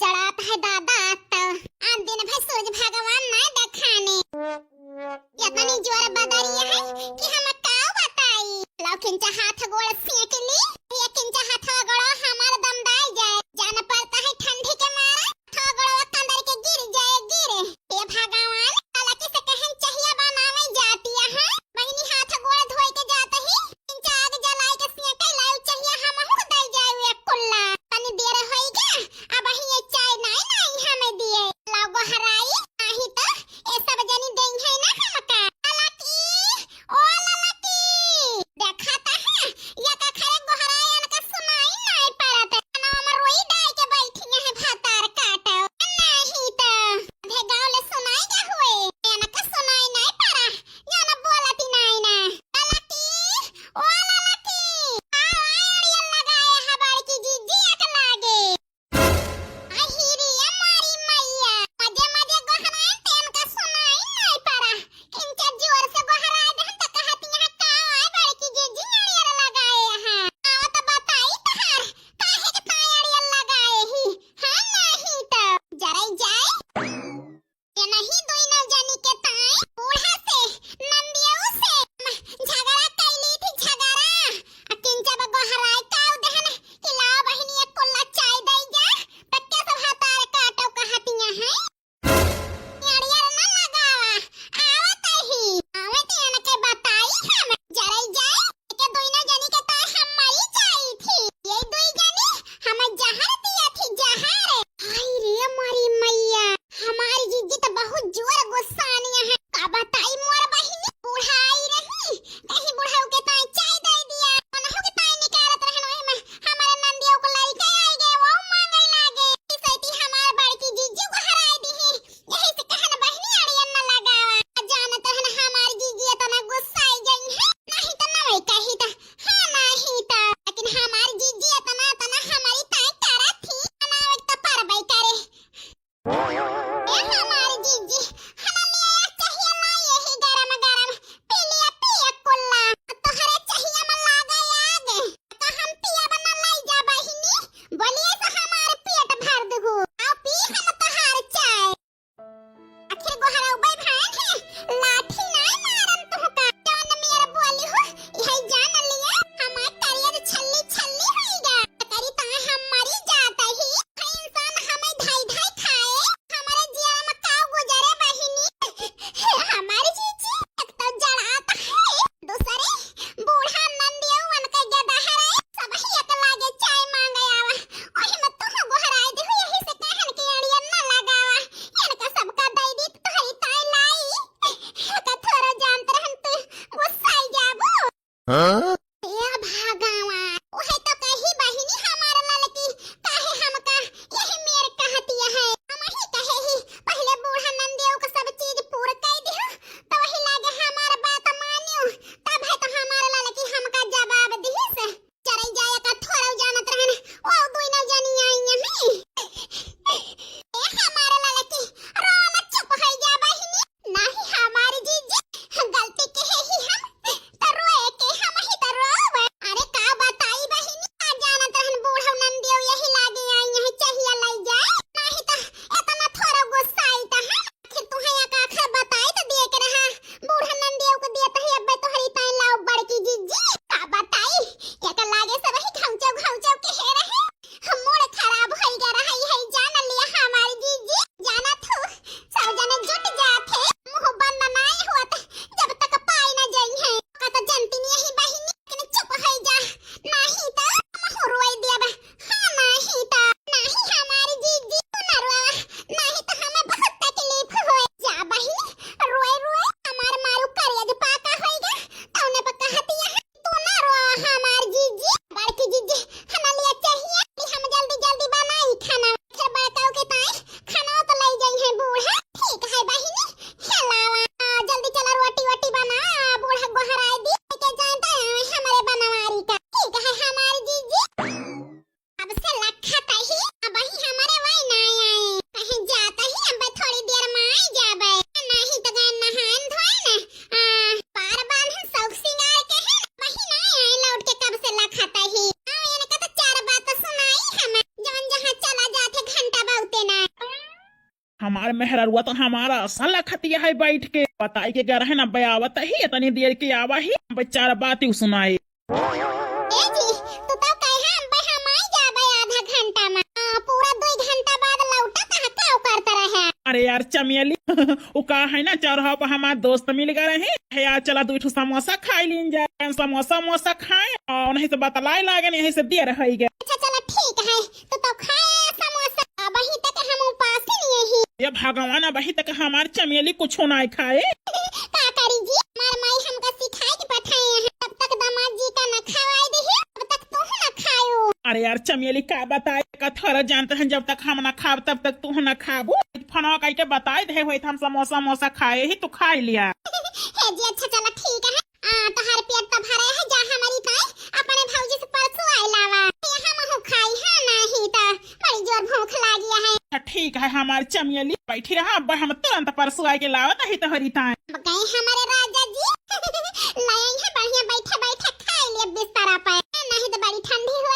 जड़ात है दादा आता आज दिन भर सूरज भगवान ना देखाने इतनी जोर बदरिया है कि हम का बताई लौकिंचा हाथ गोड़ सेक ली ये किंचा हाथ गोड़ हमार दम दाई जाए जान पड़ता है ठंडी के मारे हाथ गोड़ अंदर के गिर जाए गिरे ये भगवान हालांकि से कहन चाहिए बनावे जाती है बहिनी हाथ गोड़ धोए के जाते ही किंचा आग जलाए के सेक लाउ चाहिए हम हो दई जाए एक कुल्ला तनी देर होई गया अब ही ये चाय नहीं हमें दिए लाओ गो हराई नहीं तो ए सब जनी देंगे है ना हमका ललकी ओ ललकी देखा ता है ये का खरे गोहरा हमार मेहररुआ तो हमारा असल खतिया है बैठ के बताई के घर है ना बयावत ही इतनी देर के आवा ही बेचारा बात ही सुनाए। ए जी तू तो कहे हम भाई हम आई जाबे आधा घंटा में पूरा 2 घंटा बाद लौटा कहां का करता रहे। अरे यार चमेली वो का है ना चौराहा पर हमारे दोस्त मिल गए हैं यार चला 2 समोसा खाई लीन जाए समोसा खाए और नहीं तो बतलाई लागे नहीं से देर है गए। अच्छा चलो ठीक है तो खाए समोसा अभी तक हम उपास ही नहीं ही। ये भगवान अभी तक हमारे चमेली कुछ नहीं खाए। का करी जी हमार माई हमका सिखाई के पठाए हैं तब तक दामाद जी का न खवाई दे तब तक तू न खायो। अरे यार चमेली का बताए का थोड़ा जानते हैं जब तक हम ना खाब तब तक तू न खाबो फना कह के बताए दे हुए हम समोसा खाए ही तो खा लिया। हे जी अच्छा चलो ठीक है तो हर पेट तो भरे है जा हमारी ताई अपने भौजी से परसों आई लावा हम हो खाई है नहीं तो बड़ी जोर भूख लागी है। ठीक है हमारे चमेली बैठी रहा अब हम तुरंत परसों आके लावत ही तो हरी ताई गए हमारे राजा जी लाए हैं बढ़िया बैठे बैठे खाई लिए बिस्तर पे नहीं तो बड़ी ठंडी हो